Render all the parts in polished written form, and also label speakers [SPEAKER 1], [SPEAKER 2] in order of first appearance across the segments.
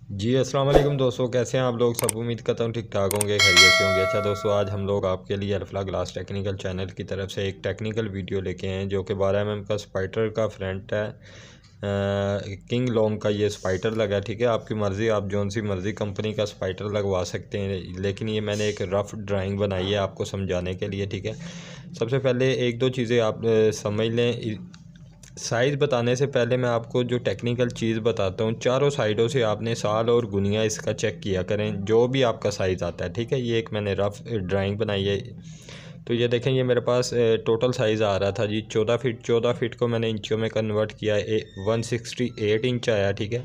[SPEAKER 1] जी अस्सलाम वालेकुम दोस्तों, कैसे हैं आप लोग। सब उम्मीद करता हूँ ठीक ठाक होंगे, खैरियत से होंगे। अच्छा दोस्तों, आज हम लोग आपके लिए अल्फा ग्लास टेक्निकल चैनल की तरफ से एक टेक्निकल वीडियो लेके हैं जो कि 12 mm का स्पाइटर का फ्रंट है। किंग लॉन्ग का ये स्पाइटर लगा है। ठीक है, आपकी मर्ज़ी, आप जौन सी मर्ज़ी कंपनी का स्पाइटर लगवा सकते हैं, लेकिन ये मैंने एक रफ़ ड्राइंग बनाई है आपको समझाने के लिए। ठीक है, सबसे पहले एक दो चीज़ें आप समझ लें। साइज़ बताने से पहले मैं आपको जो टेक्निकल चीज़ बताता हूँ, चारों साइडों से आपने साल और गुनिया इसका चेक किया करें, जो भी आपका साइज़ आता है। ठीक है, ये एक मैंने रफ़ ड्राइंग बनाई है। तो ये देखें, ये मेरे पास टोटल साइज़ आ रहा था जी 14 फीट। 14 फीट को मैंने इंचों में कन्वर्ट किया, 168 इंच आया। ठीक है,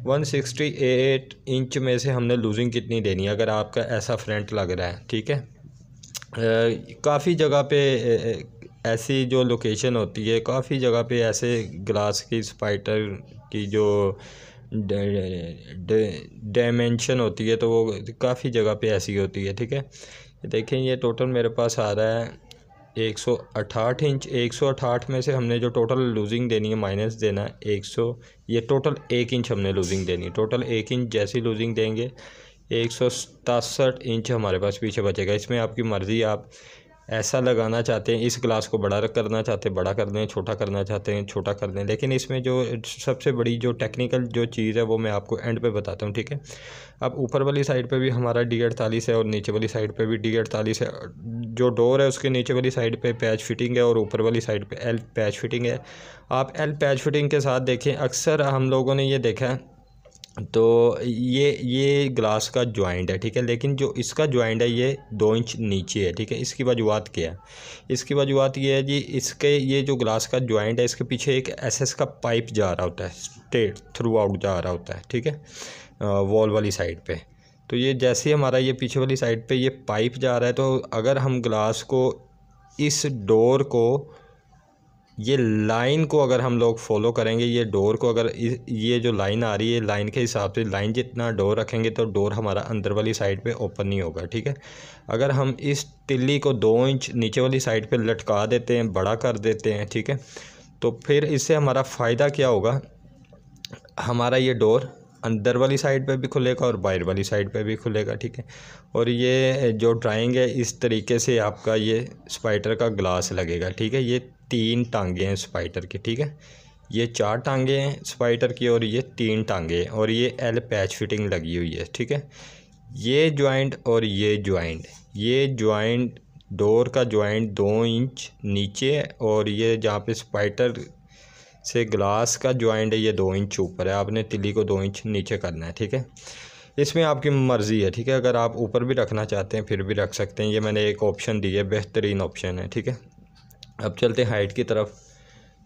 [SPEAKER 1] 168 इंच में से हमने लूजिंग कितनी देनी है अगर आपका ऐसा फ्रंट लग रहा है। ठीक है, काफ़ी जगह पे ऐसी जो लोकेशन होती है, काफ़ी जगह पे ऐसे ग्लास की स्पाइटर की जो डायमेंशन होती है, तो वो काफ़ी जगह पे ऐसी होती है। ठीक है, देखें, ये टोटल मेरे पास आ रहा है 168 इंच। 168 में से हमने जो टोटल लूजिंग देनी है माइनस देना है 100। ये टोटल 1 इंच हमने लूजिंग देनी है। टोटल 1 इंच जैसी लूजिंग देंगे, 167 इंच हमारे पास पीछे बचेगा। इसमें आपकी मर्ज़ी, आप ऐसा लगाना चाहते हैं, इस ग्लास को बड़ा करना चाहते हैं बड़ा कर दें, छोटा करना चाहते हैं छोटा कर दें। लेकिन इसमें जो सबसे बड़ी जो टेक्निकल जो चीज़ है वो मैं आपको एंड पे बताता हूँ। ठीक है, अब ऊपर वाली साइड पे भी हमारा D48 है और नीचे वाली साइड पे भी D48 है। जो डोर है उसके नीचे वाली साइड पे पैच फिटिंग है और ऊपर वाली साइड पे L पैच फिटिंग है। आप L पैच फिटिंग के साथ देखें, अक्सर हम लोगों ने ये देखा है, तो ये ग्लास का जॉइंट है। ठीक है, लेकिन जो इसका जॉइंट है ये 2 इंच नीचे है। ठीक है, इसकी वजूहत क्या है? इसकी वजूहत ये है जी, इसके ये जो ग्लास का जॉइंट है इसके पीछे एक SS का पाइप जा रहा होता है, स्ट्रेट थ्रू आउट जा रहा होता है। ठीक है, वॉल वाली साइड पे। तो ये जैसे ही हमारा ये पीछे वाली साइड पे ये पाइप जा रहा है, तो अगर हम ग्लास को, इस डोर को, ये लाइन को अगर हम लोग फॉलो करेंगे, ये डोर को अगर ये जो लाइन आ रही है, लाइन के हिसाब से लाइन जितना डोर रखेंगे तो डोर हमारा अंदर वाली साइड पे ओपन नहीं होगा। ठीक है, अगर हम इस तिल्ली को 2 इंच नीचे वाली साइड पे लटका देते हैं, बड़ा कर देते हैं, ठीक है, तो फिर इससे हमारा फ़ायदा क्या होगा? हमारा ये डोर अंदर वाली साइड पे भी खुलेगा और बाहर वाली साइड पे भी खुलेगा। ठीक है, और ये जो ड्राइंग है, इस तरीके से आपका ये स्पाइटर का ग्लास लगेगा। ठीक है, ये 3 टांगे हैं स्पाइटर की। ठीक है, ये 4 टांगे हैं स्पाइटर की और ये 3 टांगे हैं, और ये L पैच फिटिंग लगी हुई है। ठीक है, ये जॉइंट और ये जॉइंट डोर का जॉइंट 2 इंच नीचे है, और ये जहाँ पे स्पाइटर से ग्लास का जॉइंट है ये 2 इंच ऊपर है। आपने तिल्ली को 2 इंच नीचे करना है। ठीक है, इसमें आपकी मर्ज़ी है। ठीक है, अगर आप ऊपर भी रखना चाहते हैं फिर भी रख सकते हैं, ये मैंने एक ऑप्शन दी है, बेहतरीन ऑप्शन है। ठीक है, अब चलते हैं हाइट की तरफ।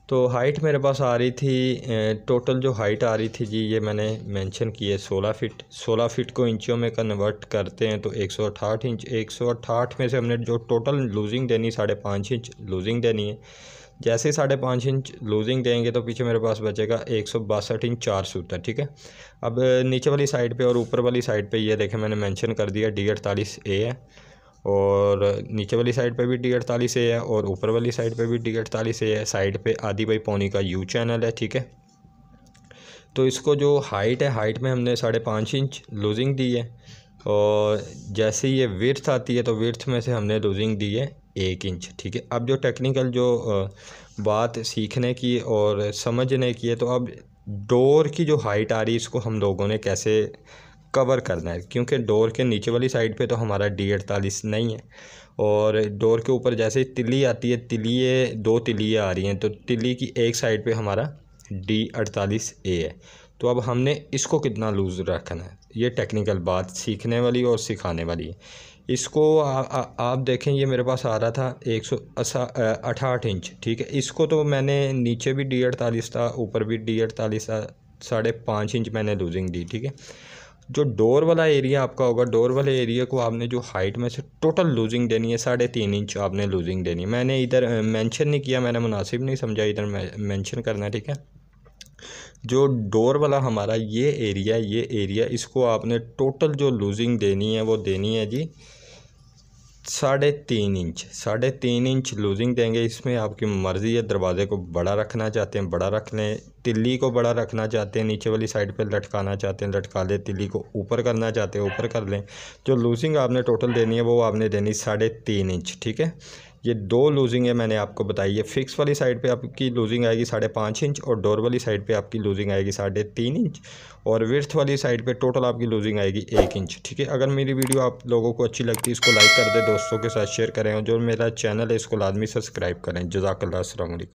[SPEAKER 1] तो हाइट मेरे पास आ रही थी, टोटल जो हाइट आ रही थी जी, ये मैंने मेंशन की है 16 फीट। 16 फीट को इंचों में कन्वर्ट करते हैं तो 168 इंच। 168 में से हमने जो टोटल लूजिंग देनी 5.5 इंच लूजिंग देनी है। जैसे 5.5 इंच लूजिंग देंगे तो पीछे मेरे पास बचेगा 162 इंच 4 सूत्र। ठीक है, अब नीचे वाली साइड पे और ऊपर वाली साइड पे ये देखें, मैंने मेंशन कर दिया D48A है, और नीचे वाली साइड पे भी D48A है और ऊपर वाली साइड पे भी D48A है। साइड पे आधी बाई पौनी का U चैनल है। ठीक है, तो इसको जो हाइट है, हाइट में हमने 5.5 इंच लूजिंग दी है, और जैसे ये विड्थ आती है तो विड्थ में से हमने लूजिंग दी है 1 इंच। ठीक है, अब जो टेक्निकल जो बात सीखने की और समझने की है, तो अब डोर की जो हाइट आ रही है इसको हम लोगों ने कैसे कवर करना है, क्योंकि डोर के नीचे वाली साइड पे तो हमारा D48 नहीं है, और डोर के ऊपर जैसे ही तिल्ली आती है, तिल्ली 2 तिल्लियाँ आ रही हैं, तो तिल्ली की एक साइड पे हमारा D48A है। तो अब हमने इसको कितना लूज़ रखना है, ये टेक्निकल बात सीखने वाली और सिखाने वाली है। इसको आप देखें, ये मेरे पास आ रहा था 168 इंच। ठीक है, इसको तो मैंने नीचे भी D48 था, ऊपर भी D48 था, 5.5 इंच मैंने लूजिंग दी। ठीक है, जो डोर वाला एरिया आपका होगा, डोर वाले एरिया को आपने जो हाइट में से टोटल लूजिंग देनी है 3.5 इंच आपने लूजिंग देनी है। मैंने इधर मेंशन नहीं किया, मैंने मुनासिब नहीं समझा इधर मेंशन करना है। ठीक है, जो डोर वाला हमारा ये एरिया इसको आपने टोटल जो लूजिंग देनी है वो देनी है जी 3.5 इंच लूजिंग देंगे। इसमें आपकी मर्ज़ी है, दरवाज़े को बड़ा रखना चाहते हैं बड़ा रख लें, तिल्ली को बड़ा रखना चाहते हैं नीचे वाली साइड पे लटकाना चाहते हैं लटका लें, तिल्ली को ऊपर करना चाहते हैं ऊपर कर लें। जो लूजिंग आपने टोटल देनी है वो आपने देनी 3.5 इंच, ठीक है। ये 2 लूजिंग है मैंने आपको बताई है। फिक्स वाली साइड पे आपकी लूजिंग आएगी 5.5 इंच और डोर वाली साइड पे आपकी लूजिंग आएगी 3.5 इंच और विड्थ वाली साइड पे टोटल आपकी लूजिंग आएगी 1 इंच, ठीक है। अगर मेरी वीडियो आप लोगों को अच्छी लगती है इसको लाइक कर दें, दोस्तों के साथ शेयर करें और जो मेरा चैनल है इसको लाजमी सब्सक्राइब करें। जज़ाकल्लाह, अस्सलाम वालेकुम।